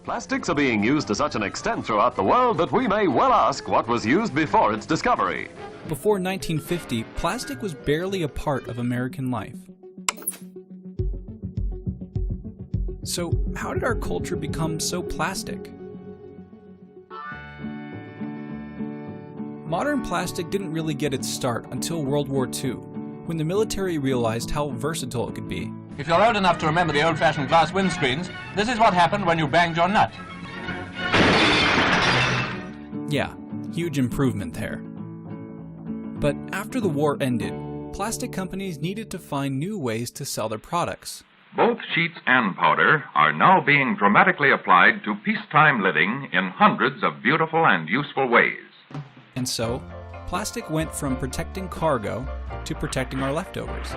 Plastics are being used to such an extent throughout the world that we may well ask what was used before its discovery. Before 1950, plastic was barely a part of American life. So, how did our culture become so plastic? Modern plastic didn't really get its start until World War II, when the military realized how versatile it could be. If you're old enough to remember the old-fashioned glass windscreens, this is what happened when you banged your nut. Yeah, huge improvement there. But after the war ended, plastic companies needed to find new ways to sell their products. Both sheets and powder are now being dramatically applied to peacetime living in hundreds of beautiful and useful ways. And so, plastic went from protecting cargo to protecting our leftovers.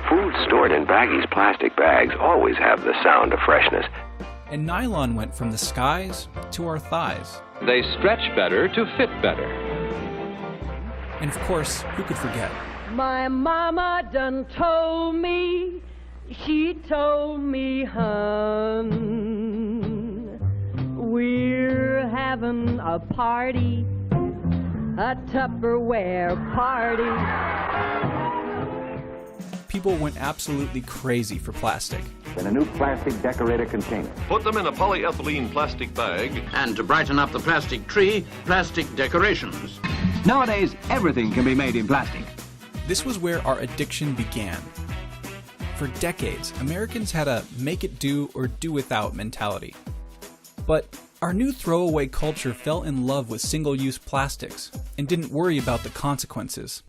Food stored in baggies plastic bags always have the sound of freshness. And nylon went from the skies to our thighs. They stretch better to fit better. And of course, who could forget? My mama done told me, she told me, hun, we're having a party, a Tupperware party. People went absolutely crazy for plastic. In a new plastic decorator container. Put them in a polyethylene plastic bag. And to brighten up the plastic tree, plastic decorations. Nowadays, everything can be made in plastic. This was where our addiction began. For decades, Americans had a make it do or do without mentality. But our new throwaway culture fell in love with single-use plastics and didn't worry about the consequences.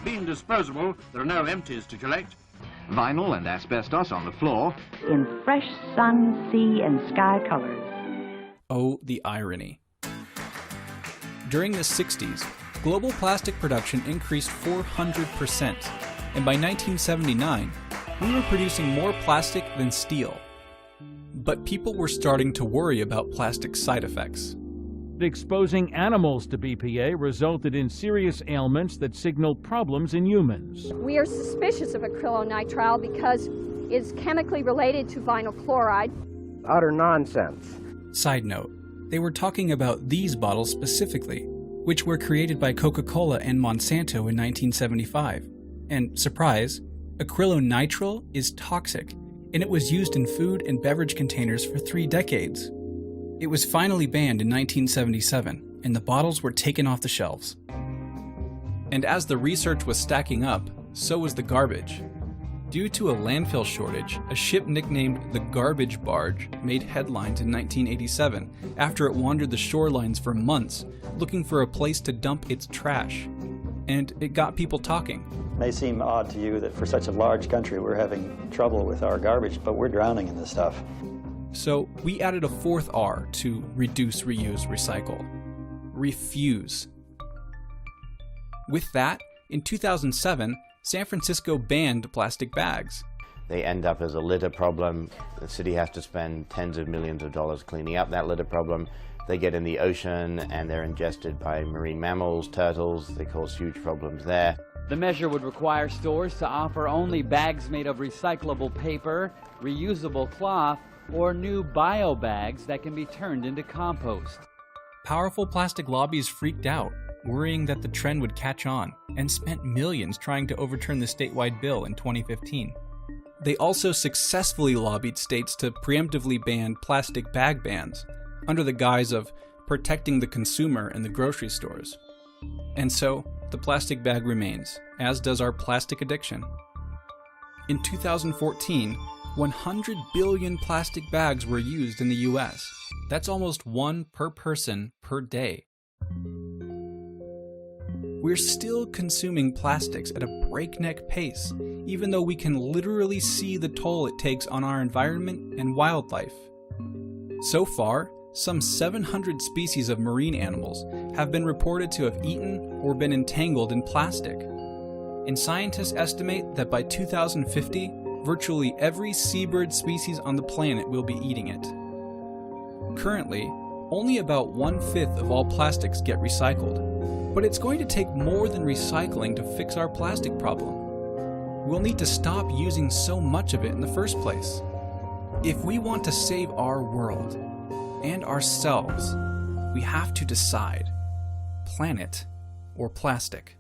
Being disposable, there are no empties to collect. Vinyl and asbestos on the floor. In fresh sun, sea, and sky colors. Oh, the irony. During the 60s, global plastic production increased 400%, and by 1979, we were producing more plastic than steel. But people were starting to worry about plastic side effects. Exposing animals to BPA resulted in serious ailments that signaled problems in humans. We are suspicious of acrylonitrile because it's chemically related to vinyl chloride. Utter nonsense. Side note, they were talking about these bottles specifically, which were created by Coca-Cola and Monsanto in 1975. And surprise, acrylonitrile is toxic, and it was used in food and beverage containers for 3 decades. It was finally banned in 1977, and the bottles were taken off the shelves. And as the research was stacking up, so was the garbage. Due to a landfill shortage, a ship nicknamed the Garbage Barge made headlines in 1987 after it wandered the shorelines for months looking for a place to dump its trash. And it got people talking. It may seem odd to you that for such a large country we're having trouble with our garbage, but we're drowning in this stuff. So we added a 4th R to reduce, reuse, recycle. Refuse. With that, in 2007, San Francisco banned plastic bags. They end up as a litter problem. The city has to spend tens of millions of dollars cleaning up that litter problem. They get in the ocean and they're ingested by marine mammals, turtles. They cause huge problems there. The measure would require stores to offer only bags made of recyclable paper, reusable cloth, or new bio bags that can be turned into compost. Powerful plastic lobbies freaked out, worrying that the trend would catch on, and spent millions trying to overturn the statewide bill in 2015. They also successfully lobbied states to preemptively ban plastic bag bans, under the guise of protecting the consumer in the grocery stores. And so, the plastic bag remains, as does our plastic addiction. In 2014, 100 billion plastic bags were used in the US. That's almost 1 per person per day. We're still consuming plastics at a breakneck pace, even though we can literally see the toll it takes on our environment and wildlife. So far, some 700 species of marine animals have been reported to have eaten or been entangled in plastic. And scientists estimate that by 2050, virtually every seabird species on the planet will be eating it. Currently, only about 1/5 of all plastics get recycled, but it's going to take more than recycling to fix our plastic problem. We'll need to stop using so much of it in the first place. If we want to save our world, and ourselves, we have to decide: planet or plastic.